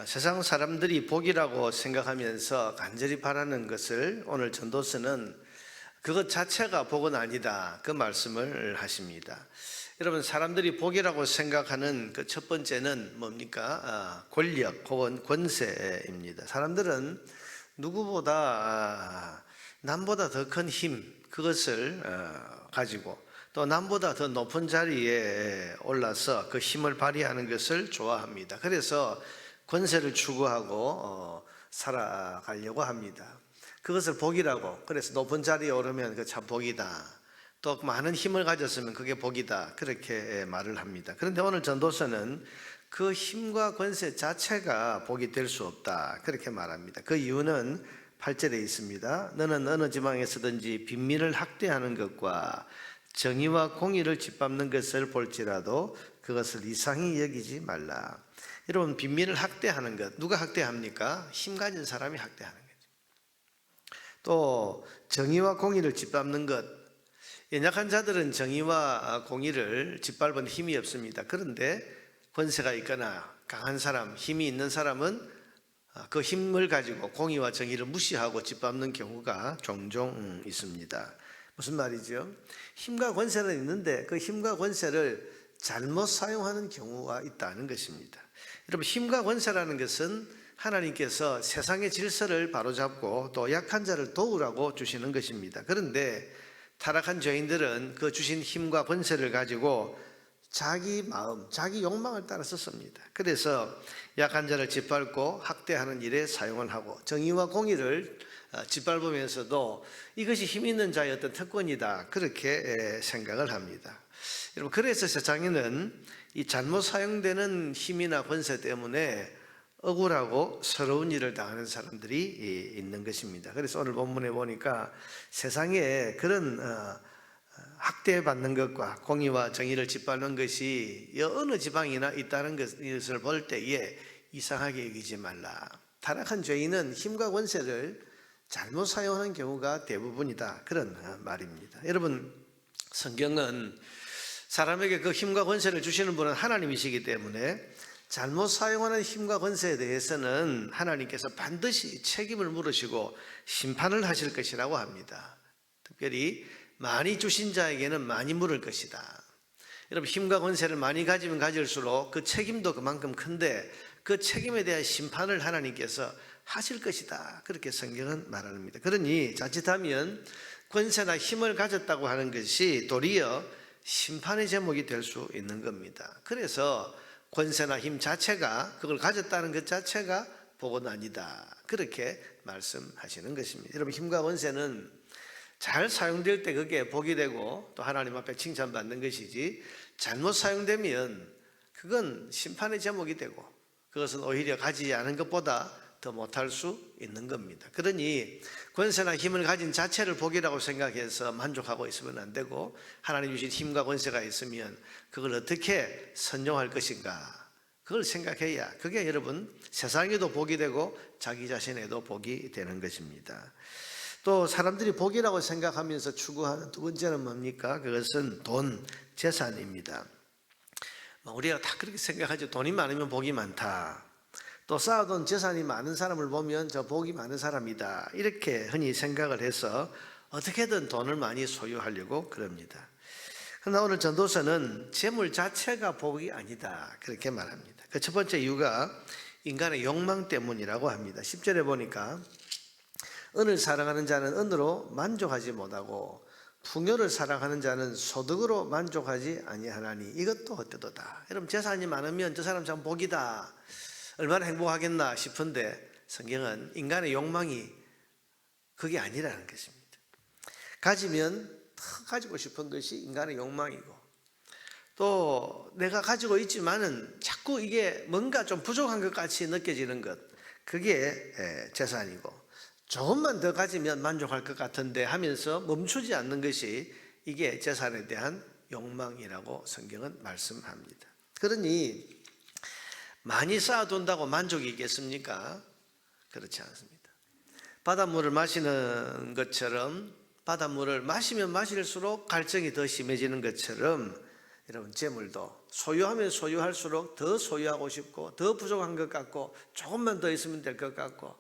세상 사람들이 복이라고 생각하면서 간절히 바라는 것을 오늘 전도서는 그것 자체가 복은 아니다, 그 말씀을 하십니다. 여러분, 사람들이 복이라고 생각하는 그 첫 번째는 뭡니까? 권력 혹은 권세입니다. 사람들은 누구보다 남보다 더 큰 힘, 그것을 가지고 또 남보다 더 높은 자리에 올라서 그 힘을 발휘하는 것을 좋아합니다. 그래서 권세를 추구하고 살아가려고 합니다. 그것을 복이라고, 그래서 높은 자리에 오르면 그 참 복이다, 또 많은 힘을 가졌으면 그게 복이다, 그렇게 말을 합니다. 그런데 오늘 전도서는 그 힘과 권세 자체가 복이 될 수 없다, 그렇게 말합니다. 그 이유는 8절에 있습니다. 너는 어느 지방에서든지 빈민을 학대하는 것과 정의와 공의를 짓밟는 것을 볼지라도 그것을 이상히 여기지 말라. 여러분, 빈민을 학대하는 것, 누가 학대합니까? 힘 가진 사람이 학대하는 거죠. 또 정의와 공의를 짓밟는 것, 연약한 자들은 정의와 공의를 짓밟은 힘이 없습니다. 그런데 권세가 있거나 강한 사람, 힘이 있는 사람은 그 힘을 가지고 공의와 정의를 무시하고 짓밟는 경우가 종종 있습니다. 무슨 말이죠? 힘과 권세는 있는데 그 힘과 권세를 잘못 사용하는 경우가 있다는 것입니다. 여러분, 힘과 권세라는 것은 하나님께서 세상의 질서를 바로잡고 또 약한 자를 도우라고 주시는 것입니다. 그런데 타락한 죄인들은 그 주신 힘과 권세를 가지고 자기 마음, 자기 욕망을 따라 썼습니다. 그래서 약한 자를 짓밟고 학대하는 일에 사용을 하고 정의와 공의를 짓밟으면서도 이것이 힘 있는 자의 어떤 특권이다, 그렇게 생각을 합니다. 여러분, 그래서 세상에는 이 잘못 사용되는 힘이나 권세 때문에 억울하고 서러운 일을 당하는 사람들이 있는 것입니다. 그래서 오늘 본문에 보니까 세상에 그런 학대받는 것과 공의와 정의를 짓밟는 것이 어느 지방이나 있다는 것을 볼 때에 이상하게 여기지 말라. 타락한 죄인은 힘과 권세를 잘못 사용하는 경우가 대부분이다, 그런 말입니다. 여러분, 성경은 사람에게 그 힘과 권세를 주시는 분은 하나님이시기 때문에 잘못 사용하는 힘과 권세에 대해서는 하나님께서 반드시 책임을 물으시고 심판을 하실 것이라고 합니다. 특별히 많이 주신 자에게는 많이 물을 것이다. 여러분, 힘과 권세를 많이 가지면 가질수록 그 책임도 그만큼 큰데 그 책임에 대한 심판을 하나님께서 하실 것이다, 그렇게 성경은 말합니다. 그러니 자칫하면 권세나 힘을 가졌다고 하는 것이 도리어 심판의 제목이 될 수 있는 겁니다. 그래서 권세나 힘 자체가, 그걸 가졌다는 것 자체가 복은 아니다, 그렇게 말씀하시는 것입니다. 여러분, 힘과 권세는 잘 사용될 때 그게 복이 되고 또 하나님 앞에 칭찬받는 것이지, 잘못 사용되면 그건 심판의 제목이 되고 그것은 오히려 가지지 않은 것보다 더 못할 수 있는 겁니다. 그러니 권세나 힘을 가진 자체를 복이라고 생각해서 만족하고 있으면 안 되고, 하나님 주신 힘과 권세가 있으면 그걸 어떻게 선용할 것인가, 그걸 생각해야 그게 여러분 세상에도 복이 되고 자기 자신에도 복이 되는 것입니다. 또 사람들이 복이라고 생각하면서 추구하는 두 번째는 뭡니까? 그것은 돈, 재산입니다. 우리가 다 그렇게 생각하죠. 돈이 많으면 복이 많다, 또 쌓아둔 재산이 많은 사람을 보면 저 복이 많은 사람이다, 이렇게 흔히 생각을 해서 어떻게든 돈을 많이 소유하려고 그럽니다. 그러나 오늘 전도서는 재물 자체가 복이 아니다, 그렇게 말합니다. 그 첫 번째 이유가 인간의 욕망 때문이라고 합니다. 10절에 보니까 은을 사랑하는 자는 은으로 만족하지 못하고 풍요를 사랑하는 자는 소득으로 만족하지 아니하나니 이것도 헛되도다. 여러분, 재산이 많으면 저 사람 참 복이다, 얼마나 행복하겠나 싶은데 성경은 인간의 욕망이 그게 아니라는 것입니다. 가지면 더 가지고 싶은 것이 인간의 욕망이고, 또 내가 가지고 있지만은 자꾸 이게 뭔가 좀 부족한 것 같이 느껴지는 것, 그게 재산이고, 조금만 더 가지면 만족할 것 같은데 하면서 멈추지 않는 것이 이게 재산에 대한 욕망이라고 성경은 말씀합니다. 그러니 많이 쌓아둔다고 만족이 있겠습니까? 그렇지 않습니다. 바닷물을 마시는 것처럼, 바닷물을 마시면 마실수록 갈증이 더 심해지는 것처럼 여러분, 재물도 소유하면 소유할수록 더 소유하고 싶고 더 부족한 것 같고 조금만 더 있으면 될 것 같고,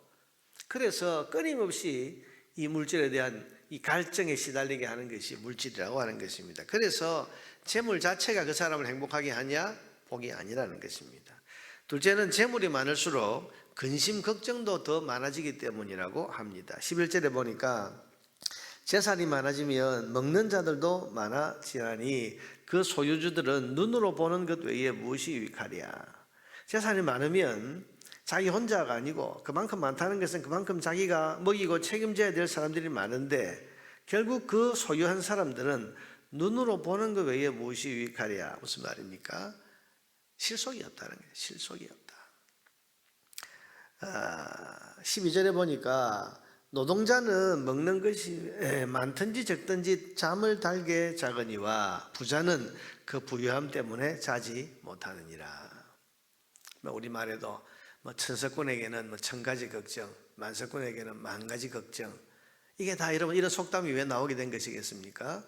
그래서 끊임없이 이 물질에 대한 이 갈증에 시달리게 하는 것이 물질이라고 하는 것입니다. 그래서 재물 자체가 그 사람을 행복하게 하냐? 복이 아니라는 것입니다. 둘째는 재물이 많을수록 근심 걱정도 더 많아지기 때문이라고 합니다. 11절에 보니까 재산이 많아지면 먹는 자들도 많아지나니 그 소유주들은 눈으로 보는 것 외에 무엇이 유익하랴. 재산이 많으면 자기 혼자가 아니고 그만큼 많다는 것은 그만큼 자기가 먹이고 책임져야 될 사람들이 많은데, 결국 그 소유한 사람들은 눈으로 보는 것 외에 무엇이 유익하랴. 무슨 말입니까? 실속이 없다는 거예요. 실속이 없다. 12절에 보니까 노동자는 먹는 것이 많든지 적든지 잠을 달게 자거니와 부자는 그 부유함 때문에 자지 못하느니라. 우리말에도 천석군에게는 천가지 걱정, 만석군에게는 만가지 걱정. 이게 다 여러분 이런 속담이 왜 나오게 된 것이겠습니까?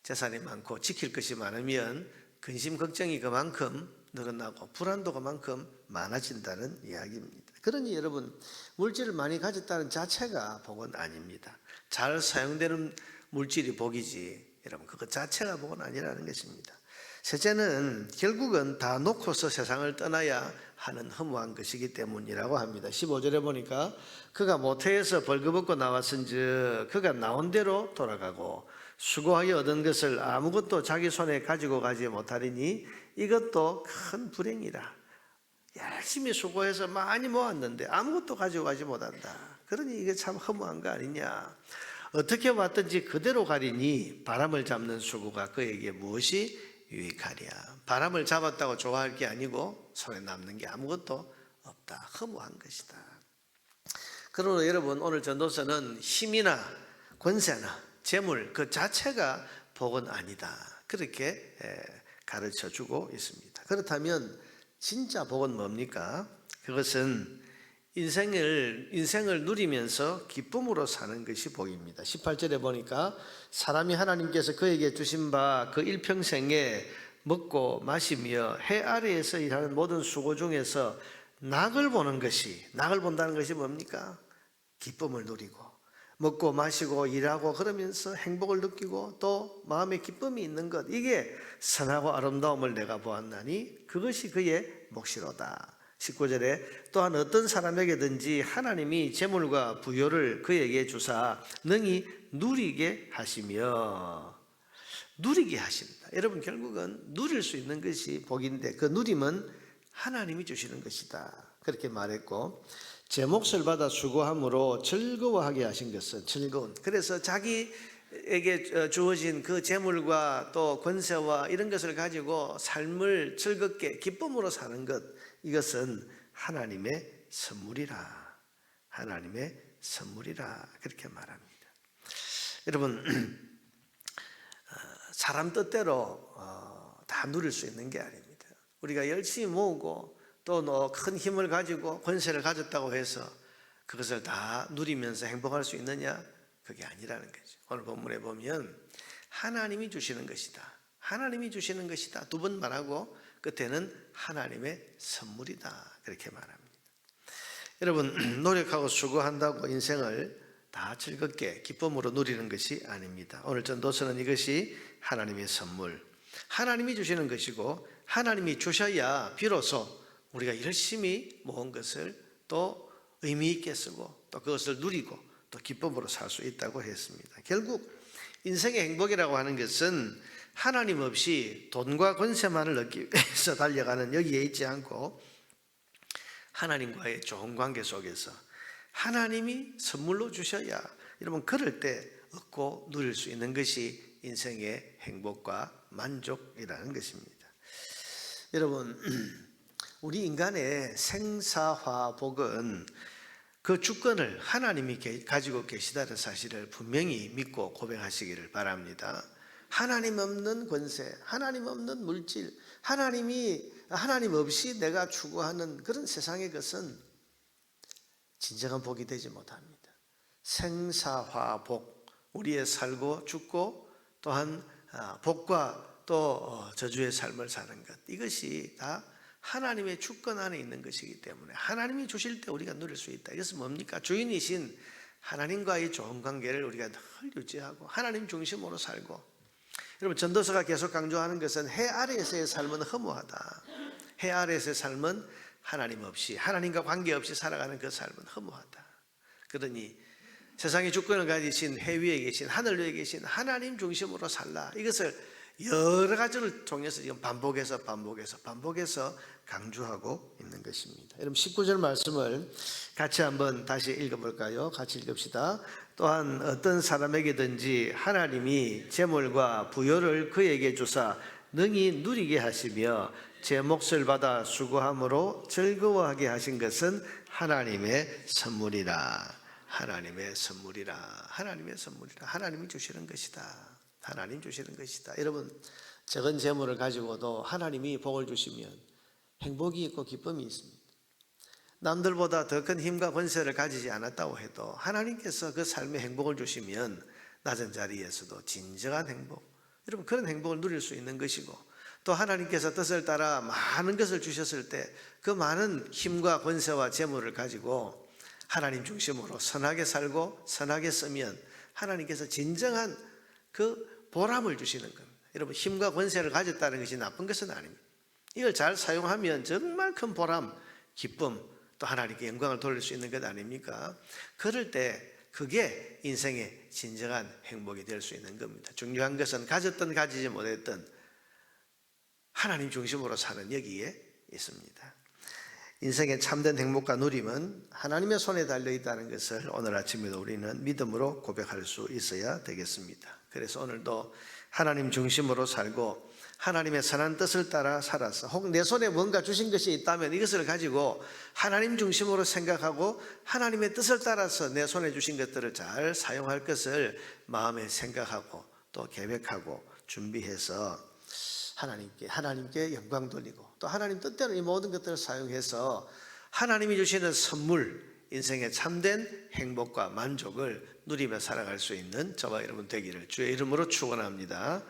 재산이 많고 지킬 것이 많으면 근심 걱정이 그만큼 늘어나고 불안도 그만큼 많아진다는 이야기입니다. 그러니 여러분, 물질을 많이 가졌다는 자체가 복은 아닙니다. 잘 사용되는 물질이 복이지, 여러분 그것 자체가 복은 아니라는 것입니다. 셋째는 결국은 다 놓고서 세상을 떠나야 하는 허무한 것이기 때문이라고 합니다. 15절에 보니까 그가 모태에서 벌거벗고 나왔은즉 그가 나온 대로 돌아가고 수고하여 얻은 것을 아무것도 자기 손에 가지고 가지 못하리니 이것도 큰 불행이라. 열심히 수고해서 많이 모았는데 아무것도 가지고 가지 못한다. 그러니 이게 참 허무한 거 아니냐. 어떻게 왔든지 그대로 가리니 바람을 잡는 수고가 그에게 무엇이 유익하랴. 바람을 잡았다고 좋아할 게 아니고 손에 남는 게 아무것도 없다. 허무한 것이다. 그러나 여러분, 오늘 전도서는 힘이나 권세나 재물 그 자체가 복은 아니다. 그렇게 가르쳐 주고 있습니다. 그렇다면 진짜 복은 뭡니까? 그것은 인생을 누리면서 기쁨으로 사는 것이 복입니다. 18절에 보니까 사람이 하나님께서 그에게 주신 바 그 일평생에 먹고 마시며 해 아래에서 일하는 모든 수고 중에서 낙을 보는 것이, 낙을 본다는 것이 뭡니까? 기쁨을 누리고 먹고 마시고 일하고 그러면서 행복을 느끼고 또 마음에 기쁨이 있는 것, 이게 선하고 아름다움을 내가 보았나니 그것이 그의 몫이로다. 19절에 또한 어떤 사람에게든지 하나님이 재물과 부요를 그에게 주사 능히 누리게 하시며, 누리게 하신다. 여러분, 결국은 누릴 수 있는 것이 복인데 그 누림은 하나님이 주시는 것이다. 그렇게 말했고, 제 몫을 받아 수고함으로 즐거워하게 하신 것은 즐거운, 그래서 자기에게 주어진 그 재물과 또 권세와 이런 것을 가지고 삶을 즐겁게 기쁨으로 사는 것, 이것은 하나님의 선물이라. 하나님의 선물이라. 그렇게 말합니다. 여러분, 사람 뜻대로 다 누릴 수 있는 게 아닙니다. 우리가 열심히 모으고 또 큰 힘을 가지고 권세를 가졌다고 해서 그것을 다 누리면서 행복할 수 있느냐? 그게 아니라는 거죠. 오늘 본문에 보면 하나님이 주시는 것이다. 하나님이 주시는 것이다. 두 번 말하고 끝에는 하나님의 선물이다. 그렇게 말합니다. 여러분, 노력하고 수고한다고 인생을 다 즐겁게 기쁨으로 누리는 것이 아닙니다. 오늘 전도서는 이것이 하나님의 선물, 하나님이 주시는 것이고 하나님이 주셔야 비로소 우리가 열심히 모은 것을 또 의미 있게 쓰고 또 그것을 누리고 또 기쁨으로 살 수 있다고 했습니다. 결국 인생의 행복이라고 하는 것은 하나님 없이 돈과 권세만을 얻기 위해서 달려가는 여기에 있지 않고 하나님과의 좋은 관계 속에서 하나님이 선물로 주셔야, 여러분 그럴 때 얻고 누릴 수 있는 것이 인생의 행복과 만족이라는 것입니다. 여러분, 우리 인간의 생사화복은 그 주권을 하나님이 가지고 계시다는 사실을 분명히 믿고 고백하시기를 바랍니다. 하나님 없는 권세, 하나님 없는 물질, 하나님 없이 내가 추구하는 그런 세상의 것은 진정한 복이 되지 못합니다. 생사화복, 우리의 살고 죽고 또한 복과 또 저주의 삶을 사는 것, 이것이 다 하나님의 주권 안에 있는 것이기 때문에 하나님이 주실 때 우리가 누릴 수 있다. 이것은 뭡니까? 주인이신 하나님과의 좋은 관계를 우리가 늘 유지하고 하나님 중심으로 살고, 여러분 전도서가 계속 강조하는 것은 해 아래에서의 삶은 허무하다. 해 아래에서의 삶은 하나님 없이, 하나님과 관계없이 살아가는 그 삶은 허무하다. 그러니 세상의 주권을 가지신 해 위에 계신, 하늘 위에 계신 하나님 중심으로 살라. 이것을 여러 가지를 통해서 지금 반복해서 강조하고 있는 것입니다. 여러분 19절 말씀을 같이 한번 다시 읽어볼까요? 같이 읽읍시다. 또한 어떤 사람에게든지 하나님이 재물과 부요를 그에게 주사 능히 누리게 하시며 제 몫을 받아 수고함으로 즐거워하게 하신 것은 하나님의 선물이라. 하나님의 선물이라. 하나님의 선물이라. 하나님이 주시는 것이다. 하나님 주시는 것이다. 여러분 적은 재물을 가지고도 하나님이 복을 주시면 행복이 있고 기쁨이 있습니다. 남들보다 더 큰 힘과 권세를 가지지 않았다고 해도 하나님께서 그 삶에 행복을 주시면 낮은 자리에서도 진정한 행복, 여러분 그런 행복을 누릴 수 있는 것이고, 또 하나님께서 뜻을 따라 많은 것을 주셨을 때 그 많은 힘과 권세와 재물을 가지고 하나님 중심으로 선하게 살고 선하게 쓰면 하나님께서 진정한 그 보람을 주시는 겁니다. 여러분 힘과 권세를 가졌다는 것이 나쁜 것은 아닙니다. 이걸 잘 사용하면 정말 큰 보람, 기쁨, 또 하나님께 영광을 돌릴 수 있는 것 아닙니까? 그럴 때 그게 인생의 진정한 행복이 될 수 있는 겁니다. 중요한 것은 가졌든 가지지 못했든 하나님 중심으로 사는 여기에 있습니다. 인생의 참된 행복과 누림은 하나님의 손에 달려 있다는 것을 오늘 아침에도 우리는 믿음으로 고백할 수 있어야 되겠습니다. 그래서 오늘도 하나님 중심으로 살고 하나님의 선한 뜻을 따라 살아서, 혹 내 손에 뭔가 주신 것이 있다면 이것을 가지고 하나님 중심으로 생각하고 하나님의 뜻을 따라서 내 손에 주신 것들을 잘 사용할 것을 마음에 생각하고 또 계획하고 준비해서 하나님께 영광 돌리고, 또 하나님 뜻대로 이 모든 것들을 사용해서 하나님이 주시는 선물, 인생의 참된 행복과 만족을 누리며 살아갈 수 있는 저와 여러분 되기를 주의 이름으로 축원합니다.